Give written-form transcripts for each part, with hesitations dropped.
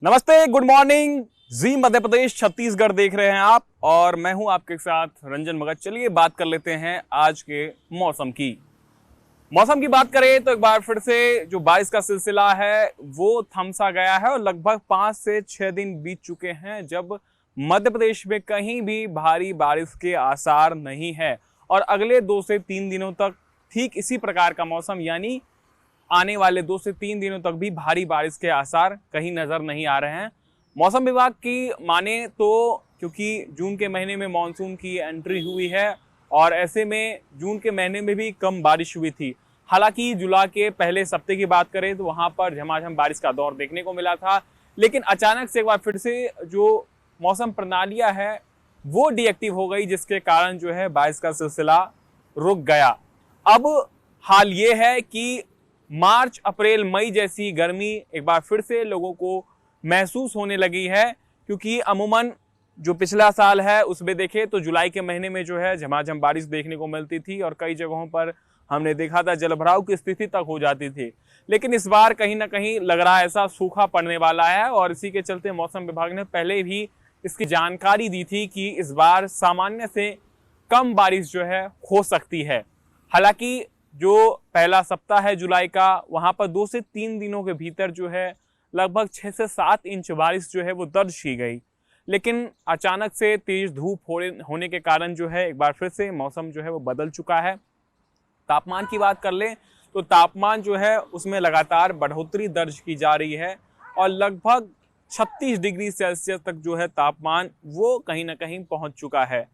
नमस्ते, good morning. जी मध्य प्रदेश छत्तीसगढ़ देख रहे हैं आप और मैं हूं आपके साथ रंजन मगध। चलिए बात कर लेते हैं आज के मौसम की बात करें तो एक बार फिर से जो बारिश का सिलसिला है वो थमसा गया है और लगभग 5 से 6 दिन बीत चुके हैं जब मध्य प्रदेश में कहीं भी भारी बारिश के आसार नहीं है। और अगले 2 से 3 दिनों तक ठीक इसी प्रकार का मौसम, यानी आने वाले 2 से 3 दिनों तक भी भारी बारिश के आसार कहीं नजर नहीं आ रहे हैं। मौसम विभाग की माने तो क्योंकि जून के महीने में मानसून की एंट्री हुई है और ऐसे में जून के महीने में भी कम बारिश हुई थी। हालांकि जुलाई के पहले सप्ताह की बात करें तो वहां पर झमाझम बारिश का दौर देखने को मिला था, लेकिन अचानक से एक बार फिर से जो मौसम प्रणालियां है वो डीएक्टिव हो गई, जिसके कारण जो है बारिश का सिलसिला रुक गया। अब हाल ये है कि मार्च अप्रैल मई जैसी गर्मी एक बार फिर से लोगों को महसूस होने लगी है, क्योंकि अमूमन जो पिछला साल है उसमें देखें तो जुलाई के महीने में जो है झमाझम बारिश देखने को मिलती थी और कई जगहों पर हमने देखा था जलभराव की स्थिति तक हो जाती थी। लेकिन इस बार कहीं ना कहीं लग रहा है ऐसा सूखा पड़ने वाला है और इसी के चलते मौसम विभाग ने पहले भी इसकी जानकारी दी थी कि इस बार सामान्य से कम बारिश जो है हो सकती है। हालांकि जो पहला सप्ताह है जुलाई का, वहां पर 2 से 3 दिनों के भीतर जो है लगभग 6 से 7 इंच बारिश जो है वो दर्ज की गई, लेकिन अचानक से तेज धूप होने के कारण जो है एक बार फिर से मौसम जो है वो बदल चुका है। तापमान की बात कर लें तो तापमान जो है उसमें लगातार बढ़ोतरी दर्ज की जा रही है और लगभग 36 डिग्री सेल्सियस तक जो है तापमान वो कहीं ना कहीं पहुंच चुका है।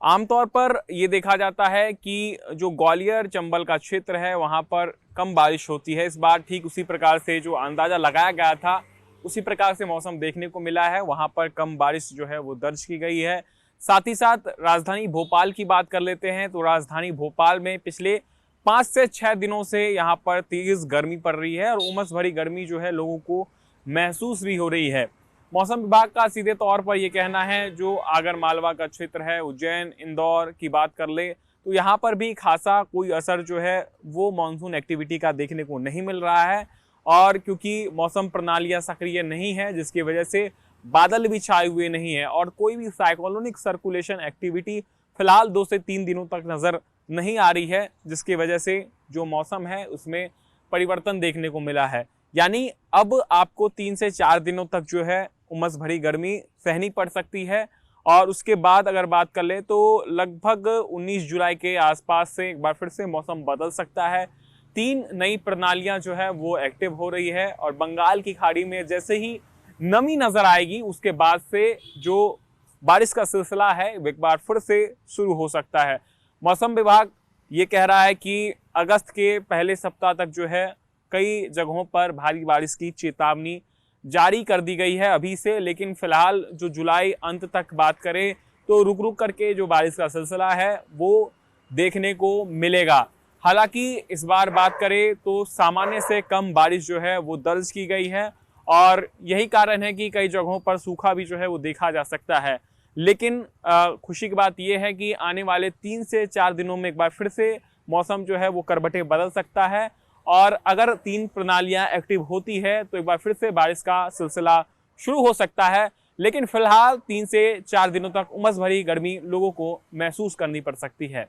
आमतौर पर ये देखा जाता है कि जो ग्वालियर चंबल का क्षेत्र है वहाँ पर कम बारिश होती है। इस बार ठीक उसी प्रकार से जो अंदाजा लगाया गया था उसी प्रकार से मौसम देखने को मिला है, वहाँ पर कम बारिश जो है वो दर्ज की गई है। साथ ही साथ राजधानी भोपाल की बात कर लेते हैं तो राजधानी भोपाल में पिछले 5 से 6 दिनों से यहाँ पर तेज गर्मी पड़ रही है और उमस भरी गर्मी जो है लोगों को महसूस भी हो रही है। मौसम विभाग का सीधे तौर पर यह कहना है, जो आगर मालवा का क्षेत्र है, उज्जैन इंदौर की बात कर ले तो यहाँ पर भी खासा कोई असर जो है वो मानसून एक्टिविटी का देखने को नहीं मिल रहा है। और क्योंकि मौसम प्रणालियाँ सक्रिय नहीं है जिसकी वजह से बादल भी छाए हुए नहीं है और कोई भी साइक्लोनिक सर्कुलेशन एक्टिविटी फिलहाल 2 से 3 दिनों तक नजर नहीं आ रही है, जिसकी वजह से जो मौसम है उसमें परिवर्तन देखने को मिला है। यानी अब आपको 3 से 4 दिनों तक जो है उमस भरी गर्मी सहनी पड़ सकती है और उसके बाद अगर बात कर ले तो लगभग 19 जुलाई के आसपास से एक बार फिर से मौसम बदल सकता है। 3 नई प्रणालियां जो है वो एक्टिव हो रही है और बंगाल की खाड़ी में जैसे ही नमी नजर आएगी उसके बाद से जो बारिश का सिलसिला है एक बार फिर से शुरू हो सकता है। मौसम विभाग ये कह रहा है कि अगस्त के पहले सप्ताह तक जो है कई जगहों पर भारी बारिश की चेतावनी जारी कर दी गई है अभी से, लेकिन फिलहाल जो जुलाई अंत तक बात करें तो रुक रुक करके जो बारिश का सिलसिला है वो देखने को मिलेगा। हालांकि इस बार बात करें तो सामान्य से कम बारिश जो है वो दर्ज की गई है और यही कारण है कि कई जगहों पर सूखा भी जो है वो देखा जा सकता है। लेकिन खुशी की बात यह है कि आने वाले 3 से 4 दिनों में एक बार फिर से मौसम जो है वो करवटें बदल सकता है और अगर 3 प्रणालियां एक्टिव होती है तो एक बार फिर से बारिश का सिलसिला शुरू हो सकता है। लेकिन फिलहाल 3 से 4 दिनों तक उमस भरी गर्मी लोगों को महसूस करनी पड़ सकती है।